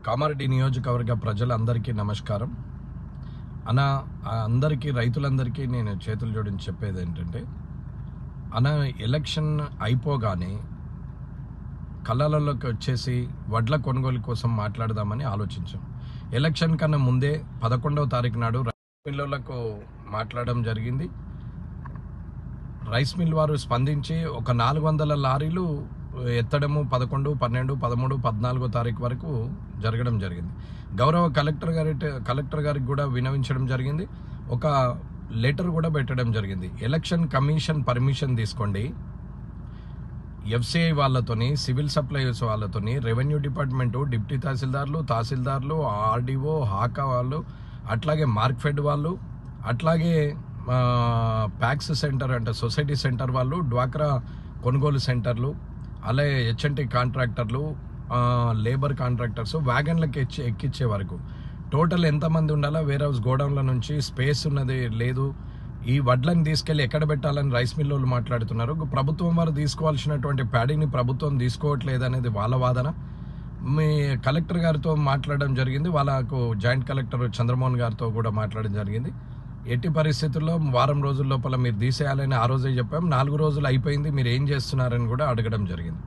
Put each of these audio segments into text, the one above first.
కామారెడ్డి నియోజకవర్గ ప్రజలందరికీ నమస్కారం. అందరికీ రైతులందరికీ నేను చేతులు జోడించి చెప్పేది ఏంటంటే, ఎలక్షన్ అయిపోగానే కళ్ళలోకి వచ్చేసి వడ్ల కొనుగోలు కోసం మాట్లాడదామని ఆలోచించాం. ఎలక్షన్ కన్నా ముందే 11వ తారీఖు నాడు రైస్ మిల్లులకు మాట్లాడడం జరిగింది. రైస్ మిల్ వారు స్పందించి ఒక 400 లారీలు ఎత్తడము 11, 12, 13, 14వ తారీఖు వరకు జరగడం జరిగింది. గౌరవ కలెక్టర్ గారికి కూడా వినవించడం జరిగింది. ఒక లెటర్ కూడా పెట్టడం జరిగింది. ఎలక్షన్ కమిషన్ పర్మిషన్ తీసుకోండి, ఎఫ్సిఐ వాళ్ళతోని, సివిల్ సప్లైస్ వాళ్ళతోని, రెవెన్యూ డిపార్ట్మెంటు, డిప్యూటీ తహసీల్దార్లు, ఆర్డీఓ, హాకా వాళ్ళు, అట్లాగే మార్క్ఫెడ్ వాళ్ళు, అట్లాగే ప్యాక్స్ సెంటర్ అంటే సొసైటీ సెంటర్ వాళ్ళు, డ్వాక్రా కొనుగోలు సెంటర్లు, అలాగే హెచ్ఎన్టీ కాంట్రాక్టర్లు, లేబర్ కాంట్రాక్టర్స్ వ్యాగన్లకు ఎక్కిచ్చే వరకు టోటల్ ఎంతమంది ఉండాలా? వేర్ హౌస్ గోడౌన్ల నుంచి స్పేస్ ఉన్నది లేదు. ఈ వడ్లను తీసుకెళ్లి ఎక్కడ పెట్టాలని రైస్ మిల్ వాళ్ళు మాట్లాడుతున్నారు. ప్రభుత్వం వారు తీసుకోవాల్సినటువంటి ప్యాడీని ప్రభుత్వం తీసుకోవట్లేదు అనేది వాళ్ళ వాదన. మీ కలెక్టర్ గారితో మాట్లాడడం జరిగింది. వాళ్ళకు జాయింట్ కలెక్టర్ చంద్రమోహన్ గారితో కూడా మాట్లాడడం జరిగింది. ఎట్టి పరిస్థితుల్లో వారం రోజుల లోపల మీరు తీసేయాలని ఆ రోజే చెప్పాం. 4 రోజులు అయిపోయింది, మీరు ఏం చేస్తున్నారని కూడా అడగడం జరిగింది.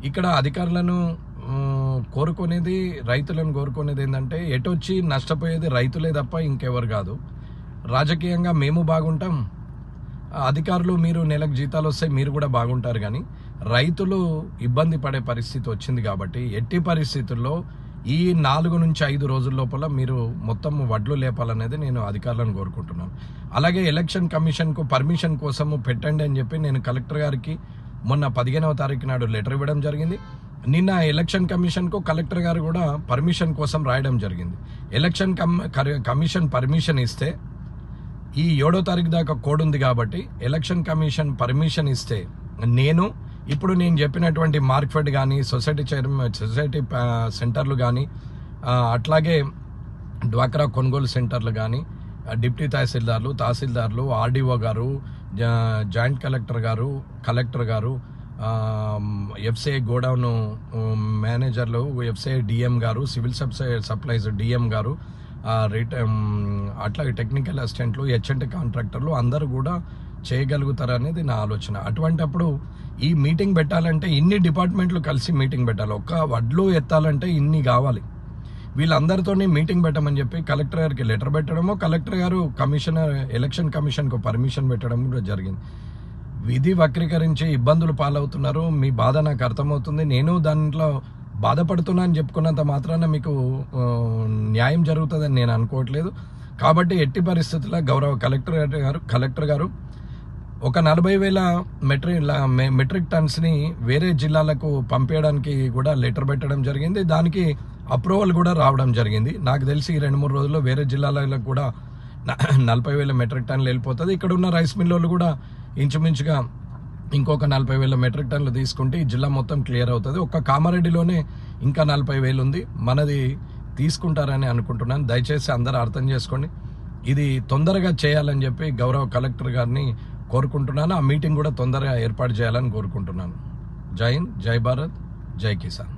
ఇక్కడ అధికారులను కోరుకునేది, రైతులను కోరుకునేది ఏంటంటే, ఎటొచ్చి నష్టపోయేది రైతులే తప్ప ఇంకెవరు కాదు. రాజకీయంగా మేము బాగుంటాం, అధికారులు మీరు నెలకు జీతాలు వస్తే మీరు కూడా బాగుంటారు, కానీ రైతులు ఇబ్బంది పడే పరిస్థితి వచ్చింది. కాబట్టి ఎట్టి పరిస్థితుల్లో ఈ 4 నుంచి 5 రోజుల లోపల మీరు మొత్తం వడ్లు లేపాలనేది నేను అధికారులను కోరుకుంటున్నాను. అలాగే ఎలక్షన్ కమిషన్కు పర్మిషన్ కోసము పెట్టండి అని చెప్పి నేను కలెక్టర్ గారికి మొన్న 15వ తారీఖు నాడు లెటర్ ఇవ్వడం జరిగింది. నిన్న ఎలక్షన్ కమిషన్కు కలెక్టర్ గారు కూడా పర్మిషన్ కోసం రాయడం జరిగింది. ఎలక్షన్ కమిషన్ పర్మిషన్ ఇస్తే ఈ 7వ తారీఖు దాకా కోడ్ ఉంది కాబట్టి ఎలక్షన్ కమిషన్ పర్మిషన్ ఇస్తే ఇప్పుడు నేను చెప్పినటువంటి మార్క్ఫెడ్ కానీ, సొసైటీ సెంటర్లు కానీ, అట్లాగే డ్వాక్రా కొనుగోలు సెంటర్లు కానీ, డిప్యూటీ తహసీల్దార్లు, ఆర్డీఓ గారు, జాయింట్ కలెక్టర్ గారు, ఎఫ్సిఐ గోడౌన్ మేనేజర్లు, ఎఫ్సిఐ డిఎం గారు, సివిల్ సప్లైస్ డిఎం గారు, అట్లాగే టెక్నికల్ అసిస్టెంట్లు, హెచ్ఎన్టీ కాంట్రాక్టర్లు అందరూ కూడా చేయగలుగుతారనేది నా ఆలోచన. అటువంటప్పుడు ఈ మీటింగ్ పెట్టాలంటే ఇన్ని డిపార్ట్మెంట్లు కలిసి మీటింగ్ పెట్టాలి. ఒక్క వడ్లు ఎత్తాలంటే ఇన్ని కావాలి. వీళ్ళందరితో మీటింగ్ పెట్టమని చెప్పి కలెక్టర్ గారికి లెటర్ పెట్టడము, కలెక్టర్ గారు ఎలక్షన్ కమిషన్కు పర్మిషన్ పెట్టడం కూడా జరిగింది. విధి వక్రీకరించి ఇబ్బందులు పాలవుతున్నారు. మీ బాధ నాకు అర్థమవుతుంది. నేను దాంట్లో బాధపడుతున్నా అని చెప్పుకున్నంత మాత్రాన మీకు న్యాయం జరుగుతుందని నేను అనుకోవట్లేదు. కాబట్టి ఎట్టి పరిస్థితుల్లో గౌరవ కలెక్టర్ గారు ఒక 40,000 మెట్రిక్ టన్స్ని వేరే జిల్లాలకు పంపించడానికి కూడా లెటర్ పెట్టడం జరిగింది. దానికి అప్రూవల్ కూడా రావడం జరిగింది. నాకు తెలిసి 2-3 రోజుల్లో వేరే జిల్లాలకు కూడా 40,000 మెట్రిక్ టన్నులు వెళ్ళిపోతుంది. ఇక్కడ ఉన్న రైస్ మిల్లు కూడా ఇంచుమించుగా ఇంకొక 40,000 మెట్రిక్ టన్నులు తీసుకుంటే ఈ జిల్లా మొత్తం క్లియర్ అవుతుంది. ఒక్క కామారెడ్డిలోనే ఇంకా 40,000 ఉంది. మనది తీసుకుంటారని అనుకుంటున్నాను. దయచేసి అందరూ అర్థం చేసుకోండి. ఇది తొందరగా చేయాలని చెప్పి గౌరవ కలెక్టర్ గారిని కోరుకుంటున్నాను. ఆ మీటింగ్ కూడా తొందరగా ఏర్పాటు చేయాలని కోరుకుంటున్నాను. జై హింద్, జై భారత్, జై కిసాన్.